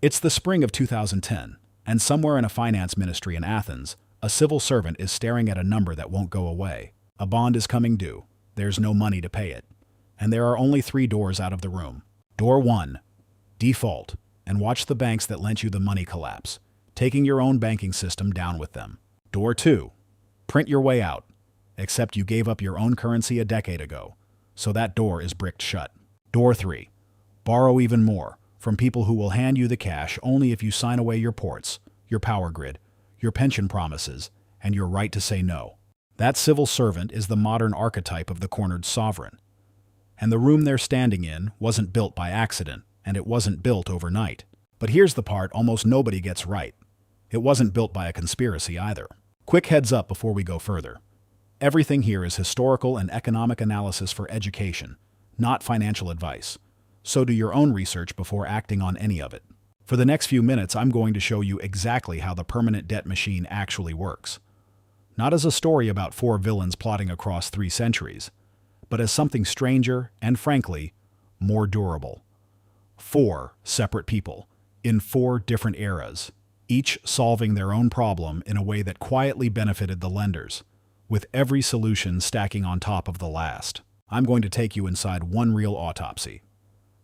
It's the spring of 2010, and somewhere in a finance ministry in Athens, a civil servant is staring at a number that won't go away. A bond is coming due. There's no money to pay it. And there are only 3 doors out of the room. Door 1. Default, and watch the banks that lent you the money collapse, taking your own banking system down with them. Door 2. Print your way out, except you gave up your own currency a decade ago, so that door is bricked shut. Door 3. Borrow even more, from people who will hand you the cash only if you sign away your ports, your power grid, your pension promises, and your right to say no. That civil servant is the modern archetype of the cornered sovereign. And the room they're standing in wasn't built by accident, and it wasn't built overnight. But here's the part almost nobody gets right. It wasn't built by a conspiracy either. Quick heads up before we go further. Everything here is historical and economic analysis for education, not financial advice. So do your own research before acting on any of it. For the next few minutes, I'm going to show you exactly how the permanent debt machine actually works. Not as a story about 4 villains plotting across 3 centuries, but as something stranger and, frankly, more durable. 4 separate people, in 4 different eras, each solving their own problem in a way that quietly benefited the lenders, with every solution stacking on top of the last. I'm going to take you inside one real autopsy.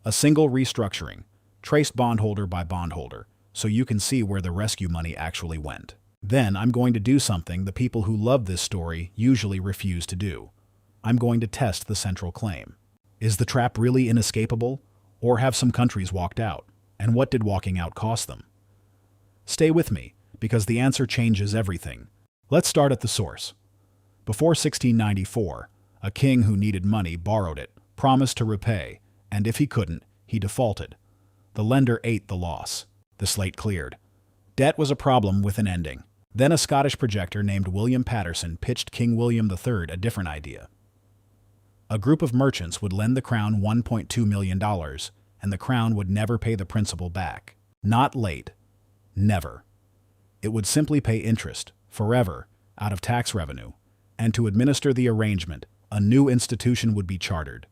A single restructuring, traced bondholder by bondholder, so you can see where the rescue money actually went. Then I'm going to do something the people who love this story usually refuse to do. I'm going to test the central claim. Is the trap really inescapable, or have some countries walked out? And what did walking out cost them? Stay with me, because the answer changes everything. Let's start at the source. Before 1694, a king who needed money borrowed it, promised to repay, and if he couldn't, he defaulted. The lender ate the loss. The slate cleared. Debt was a problem with an ending. Then a Scottish projector named William Paterson pitched King William III a different idea. A group of merchants would lend the crown $1.2 million, and the crown would never pay the principal back. Not late. Never. It would simply pay interest, forever, out of tax revenue, and to administer the arrangement, a new institution would be chartered,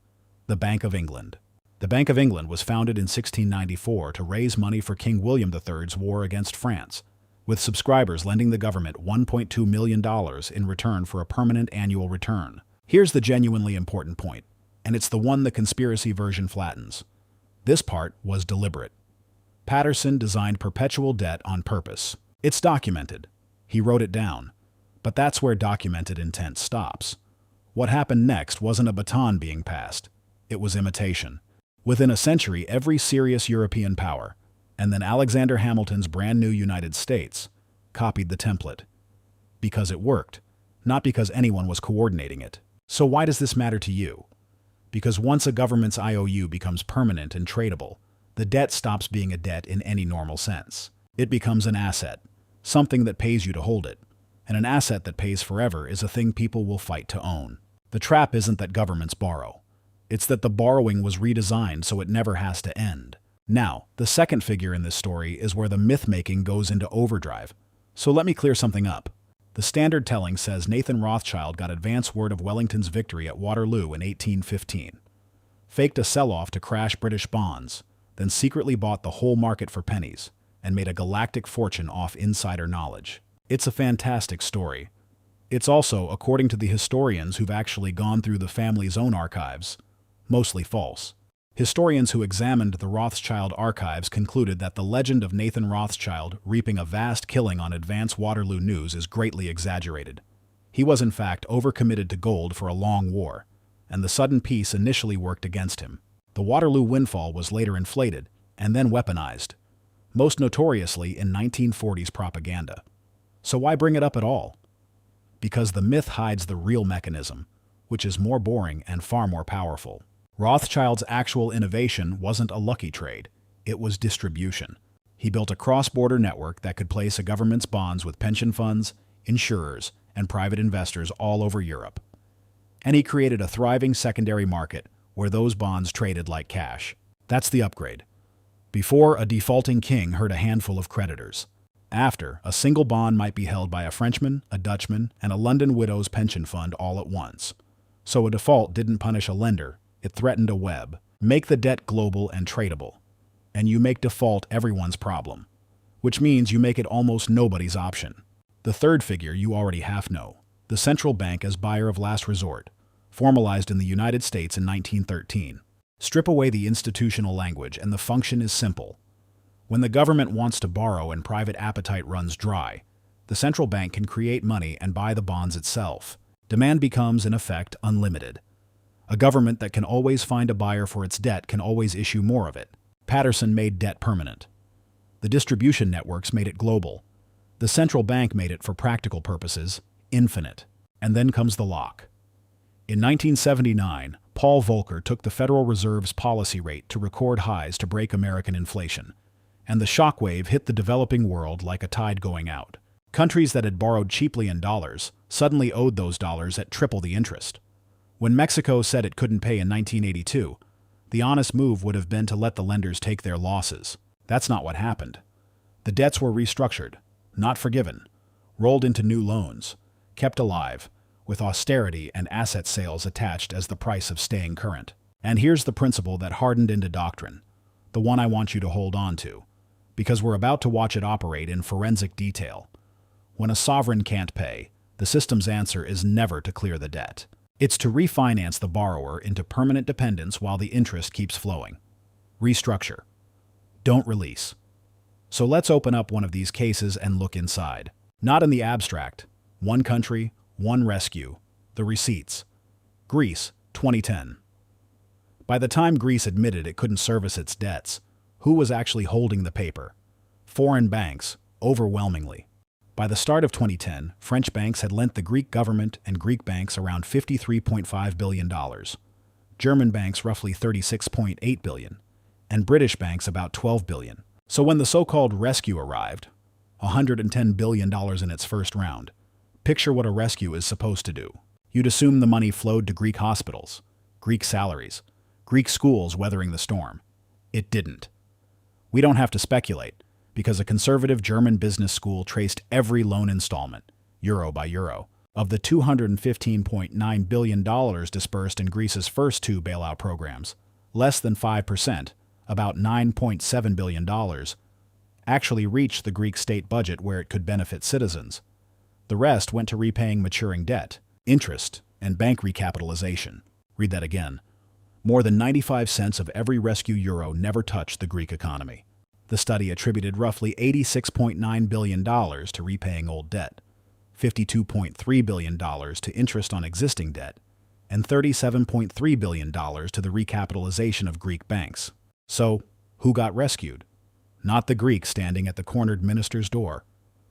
the Bank of England. The Bank of England was founded in 1694 to raise money for King William III's war against France, with subscribers lending the government $1.2 million in return for a permanent annual return. Here's the genuinely important point, and it's the one the conspiracy version flattens. This part was deliberate. Paterson designed perpetual debt on purpose. It's documented. He wrote it down. But that's where documented intent stops. What happened next wasn't a baton being passed. It was imitation. Within a century, every serious European power, and then Alexander Hamilton's brand new United States, copied the template. Because it worked, not because anyone was coordinating it. So why does this matter to you? Because once a government's IOU becomes permanent and tradable, the debt stops being a debt in any normal sense. It becomes an asset, something that pays you to hold it. And an asset that pays forever is a thing people will fight to own. The trap isn't that governments borrow. It's that the borrowing was redesigned so it never has to end. Now, the second figure in this story is where the myth-making goes into overdrive. So let me clear something up. The standard telling says Nathan Rothschild got advance word of Wellington's victory at Waterloo in 1815, faked a sell-off to crash British bonds, then secretly bought the whole market for pennies, and made a galactic fortune off insider knowledge. It's a fantastic story. It's also, according to the historians who've actually gone through the family's own archives, mostly false. Historians who examined the Rothschild archives concluded that the legend of Nathan Rothschild reaping a vast killing on advance Waterloo news is greatly exaggerated. He was in fact overcommitted to gold for a long war, and the sudden peace initially worked against him. The Waterloo windfall was later inflated and then weaponized, most notoriously in 1940s propaganda. So why bring it up at all? Because the myth hides the real mechanism, which is more boring and far more powerful. Rothschild's actual innovation wasn't a lucky trade, it was distribution. He built a cross-border network that could place a government's bonds with pension funds, insurers, and private investors all over Europe. And he created a thriving secondary market where those bonds traded like cash. That's the upgrade. Before, a defaulting king hurt a handful of creditors. After, a single bond might be held by a Frenchman, a Dutchman, and a London widow's pension fund all at once. So a default didn't punish a lender, it threatened a web. Make the debt global and tradable. and you make default everyone's problem, which means you make it almost nobody's option. The third figure you already half know, the central bank as buyer of last resort, formalized in the United States in 1913. Strip away the institutional language and the function is simple. When the government wants to borrow and private appetite runs dry, the central bank can create money and buy the bonds itself. Demand becomes, in effect, unlimited. A government that can always find a buyer for its debt can always issue more of it. Patterson made debt permanent. The distribution networks made it global. The central bank made it, for practical purposes, infinite. And then comes the lock. In 1979, Paul Volcker took the Federal Reserve's policy rate to record highs to break American inflation, and the shockwave hit the developing world like a tide going out. Countries that had borrowed cheaply in dollars suddenly owed those dollars at triple the interest. When Mexico said it couldn't pay in 1982, the honest move would have been to let the lenders take their losses. That's not what happened. The debts were restructured, not forgiven, rolled into new loans, kept alive, with austerity and asset sales attached as the price of staying current. And here's the principle that hardened into doctrine, the one I want you to hold on to, because we're about to watch it operate in forensic detail. When a sovereign can't pay, the system's answer is never to clear the debt. It's to refinance the borrower into permanent dependence while the interest keeps flowing. Restructure. Don't release. So let's open up one of these cases and look inside. Not in the abstract. One country, one rescue. The receipts. Greece, 2010. By the time Greece admitted it couldn't service its debts, who was actually holding the paper? Foreign banks, overwhelmingly. By the start of 2010, French banks had lent the Greek government and Greek banks around $53.5 billion, German banks roughly $36.8 billion, and British banks about $12 billion. So when the so-called rescue arrived, $110 billion in its first round, picture what a rescue is supposed to do. You'd assume the money flowed to Greek hospitals, Greek salaries, Greek schools weathering the storm. It didn't. We don't have to speculate, because a conservative German business school traced every loan installment, euro by euro, of the $215.9 billion dispersed in Greece's first two bailout programs. Less than 5%, about $9.7 billion, actually reached the Greek state budget where it could benefit citizens. The rest went to repaying maturing debt, interest, and bank recapitalization. Read that again. More than 95 cents of every rescue euro never touched the Greek economy. The study attributed roughly $86.9 billion to repaying old debt, $52.3 billion to interest on existing debt, and $37.3 billion to the recapitalization of Greek banks. So, who got rescued? Not the Greeks standing at the cornered minister's door.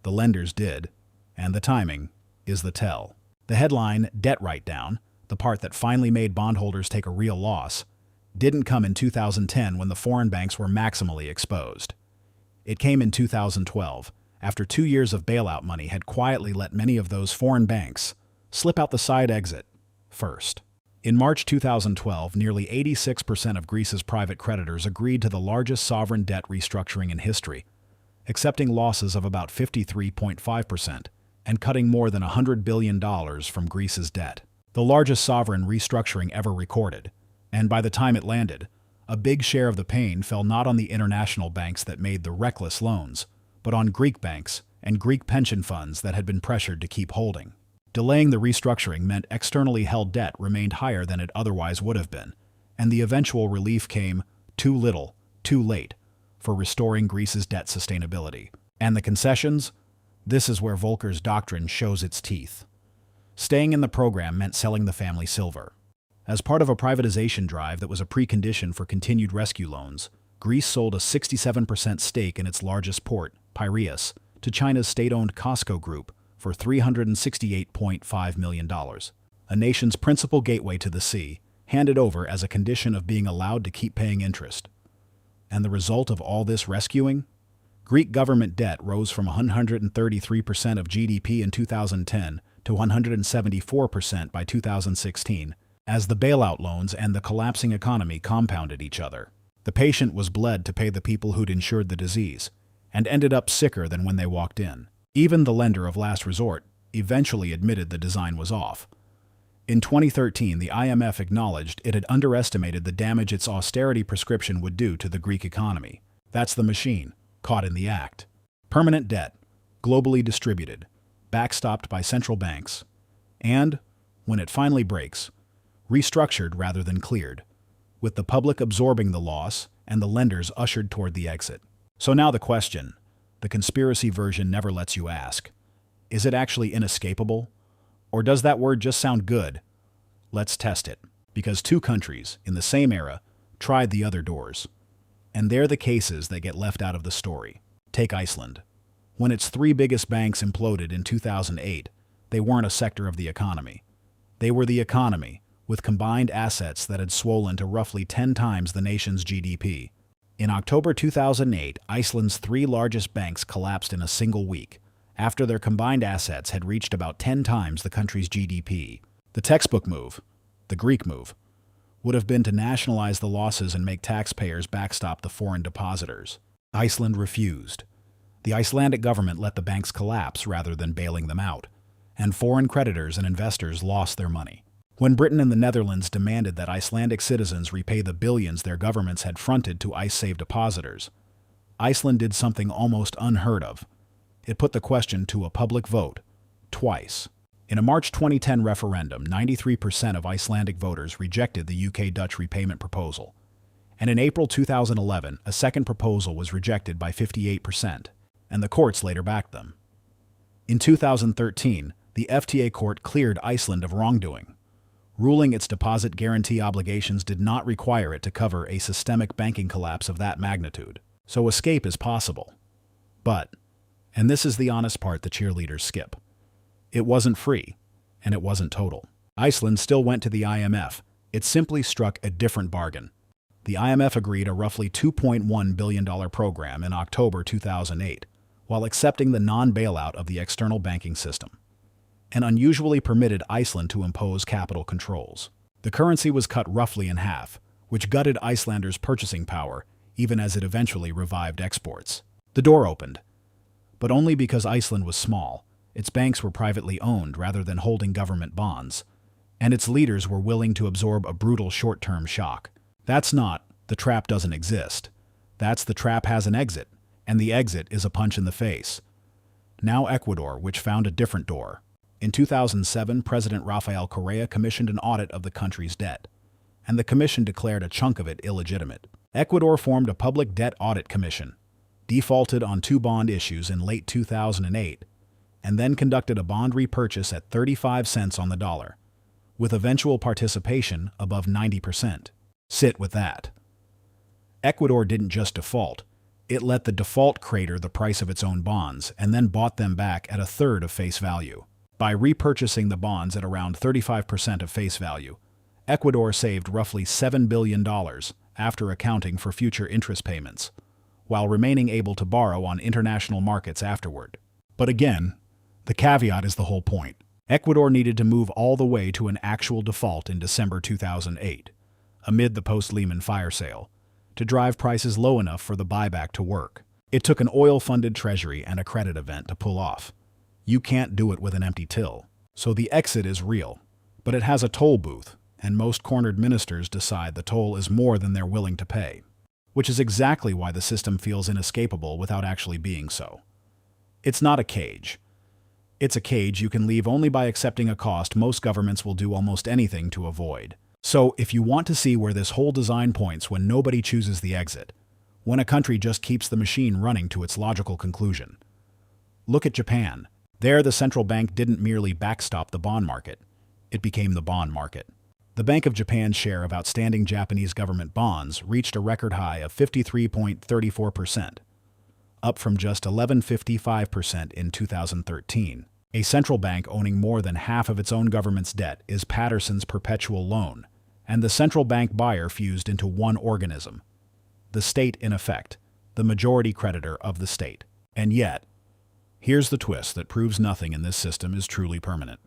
The lenders did, and the timing is the tell. The headline, debt write-down, the part that finally made bondholders take a real loss, didn't come in 2010 when the foreign banks were maximally exposed. It came in 2012, after 2 years of bailout money had quietly let many of those foreign banks slip out the side exit first. In March 2012, nearly 86% of Greece's private creditors agreed to the largest sovereign debt restructuring in history, accepting losses of about 53.5% and cutting more than $100 billion from Greece's debt. The largest sovereign restructuring ever recorded. And by the time it landed, a big share of the pain fell not on the international banks that made the reckless loans, but on Greek banks and Greek pension funds that had been pressured to keep holding. Delaying the restructuring meant externally held debt remained higher than it otherwise would have been, and the eventual relief came too little, too late, for restoring Greece's debt sustainability. And the concessions? This is where Volcker's doctrine shows its teeth. Staying in the program meant selling the family silver. As part of a privatization drive that was a precondition for continued rescue loans, Greece sold a 67% stake in its largest port, Piraeus, to China's state-owned Costco Group for $368.5 million. A nation's principal gateway to the sea, handed over as a condition of being allowed to keep paying interest. And the result of all this rescuing? Greek government debt rose from 133% of GDP in 2010 to 174% by 2016, as the bailout loans and the collapsing economy compounded each other. The patient was bled to pay the people who'd insured the disease, and ended up sicker than when they walked in. Even the lender of last resort eventually admitted the design was off. In 2013, the IMF acknowledged it had underestimated the damage its austerity prescription would do to the Greek economy, That's the machine, caught in the act. Permanent debt, globally distributed, backstopped by central banks, and, when it finally breaks, restructured rather than cleared, with the public absorbing the loss and the lenders ushered toward the exit. So now the question, the conspiracy version never lets you ask, is it actually inescapable? Or does that word just sound good? Let's test it, because two countries, in the same era, tried the other doors. And they're the cases that get left out of the story. Take Iceland. When its three biggest banks imploded in 2008, they weren't a sector of the economy. They were the economy, with combined assets that had swollen to roughly 10 times the nation's GDP. In October 2008, Iceland's three largest banks collapsed in a single week, after their combined assets had reached about 10 times the country's GDP. The textbook move, the Greek move, would have been to nationalize the losses and make taxpayers backstop the foreign depositors. Iceland refused. The Icelandic government let the banks collapse rather than bailing them out, and foreign creditors and investors lost their money. When Britain and the Netherlands demanded that Icelandic citizens repay the billions their governments had fronted to IceSave depositors, Iceland did something almost unheard of. It put the question to a public vote, twice. In a March 2010 referendum, 93% of Icelandic voters rejected the UK-Dutch repayment proposal. And in April 2011, a second proposal was rejected by 58%, and the courts later backed them. In 2013, the FTA court cleared Iceland of wrongdoing, ruling its deposit guarantee obligations did not require it to cover a systemic banking collapse of that magnitude. So escape is possible. But, and this is the honest part the cheerleaders skip, it wasn't free, and it wasn't total. Iceland still went to the IMF. It simply struck a different bargain. The IMF agreed a roughly $2.1 billion program in October 2008, while accepting the non-bailout of the external banking system, and unusually permitted Iceland to impose capital controls. The currency was cut roughly in half, which gutted Icelanders' purchasing power, even as it eventually revived exports. The door opened, but only because Iceland was small. Its banks were privately owned rather than holding government bonds, and its leaders were willing to absorb a brutal short-term shock. That's not, the trap doesn't exist. That's the trap has an exit, and the exit is a punch in the face. Now Ecuador, which found a different door. In 2007, President Rafael Correa commissioned an audit of the country's debt, and the commission declared a chunk of it illegitimate. Ecuador formed a public debt audit commission, defaulted on 2 bond issues in late 2008, and then conducted a bond repurchase at 35 cents on the dollar, with eventual participation above 90%. Sit with that. Ecuador didn't just default, it let the default crater the price of its own bonds and then bought them back at a third of face value. By repurchasing the bonds at around 35% of face value, Ecuador saved roughly $7 billion after accounting for future interest payments, while remaining able to borrow on international markets afterward. But again, the caveat is the whole point. Ecuador needed to move all the way to an actual default in December 2008, amid the post-Lehman fire sale, to drive prices low enough for the buyback to work. It took an oil-funded treasury and a credit event to pull off. You can't do it with an empty till. So the exit is real, but it has a toll booth, and most cornered ministers decide the toll is more than they're willing to pay, which is exactly why the system feels inescapable without actually being so. It's not a cage. It's a cage you can leave only by accepting a cost most governments will do almost anything to avoid. So, if you want to see where this whole design points when nobody chooses the exit, when a country just keeps the machine running to its logical conclusion, look at Japan. There, the central bank didn't merely backstop the bond market, it became the bond market. The Bank of Japan's share of outstanding Japanese government bonds reached a record high of 53.34%, up from just 11.55% in 2013. A central bank owning more than half of its own government's debt is Patterson's perpetual loan, and the central bank buyer fused into one organism. The state, in effect, the majority creditor of the state. And yet, here's the twist that proves nothing in this system is truly permanent.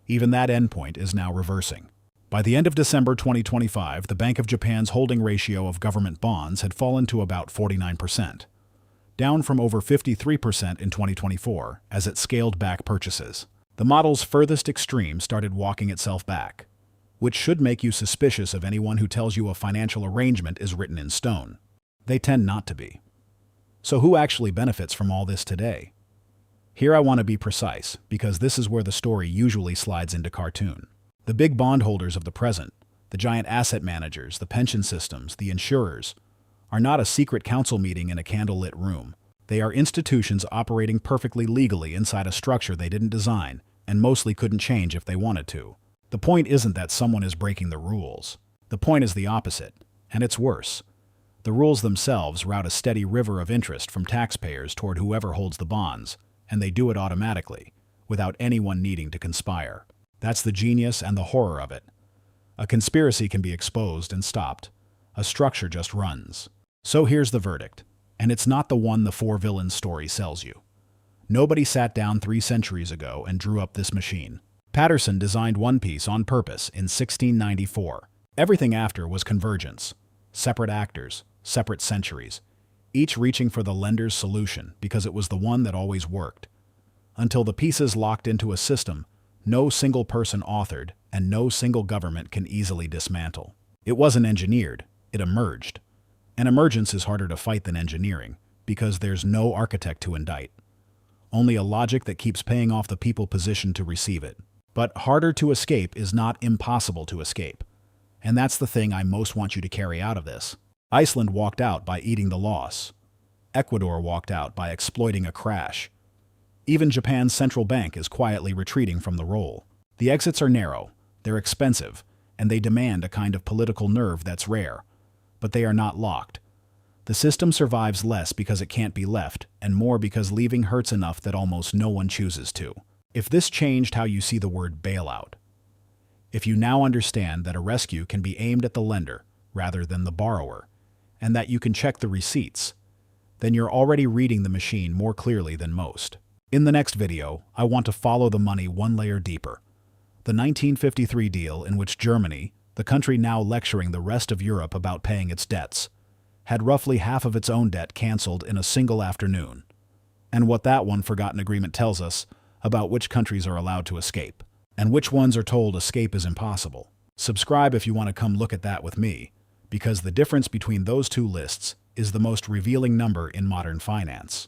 Even that endpoint is now reversing. By the end of December 2025, the Bank of Japan's holding ratio of government bonds had fallen to about 49%. Down from over 53% in 2024 as it scaled back purchases. The model's furthest extreme started walking itself back, which should make you suspicious of anyone who tells you a financial arrangement is written in stone. They tend not to be. So who actually benefits from all this today? Here I want to be precise, because this is where the story usually slides into cartoon. The big bondholders of the present, the giant asset managers, the pension systems, the insurers, are not a secret council meeting in a candlelit room. They are institutions operating perfectly legally inside a structure they didn't design and mostly couldn't change if they wanted to. The point isn't that someone is breaking the rules. The point is the opposite, and it's worse. The rules themselves route a steady river of interest from taxpayers toward whoever holds the bonds, and they do it automatically, without anyone needing to conspire. That's the genius and the horror of it. A conspiracy can be exposed and stopped. A structure just runs. So here's the verdict, and it's not the one the four villains story sells you. Nobody sat down 3 centuries ago and drew up this machine. Patterson designed one piece on purpose in 1694. Everything after was convergence. Separate actors, separate centuries, each reaching for the lender's solution because it was the one that always worked. Until the pieces locked into a system no single person authored and no single government can easily dismantle. It wasn't engineered, it emerged. And emergence is harder to fight than engineering, because there's no architect to indict. Only a logic that keeps paying off the people positioned to receive it. But harder to escape is not impossible to escape. And that's the thing I most want you to carry out of this. Iceland walked out by eating the loss. Ecuador walked out by exploiting a crash. Even Japan's central bank is quietly retreating from the role. The exits are narrow, they're expensive, and they demand a kind of political nerve that's rare. But they are not locked. The system survives less because it can't be left, and more because leaving hurts enough that almost no one chooses to. If this changed how you see the word bailout, if you now understand that a rescue can be aimed at the lender rather than the borrower, and that you can check the receipts, then you're already reading the machine more clearly than most. In the next video, I want to follow the money one layer deeper. The 1953 deal in which Germany, the country now lecturing the rest of Europe about paying its debts, had roughly half of its own debt canceled in a single afternoon. And what that one forgotten agreement tells us about which countries are allowed to escape, and which ones are told escape is impossible. Subscribe if you want to come look at that with me, because the difference between those two lists is the most revealing number in modern finance.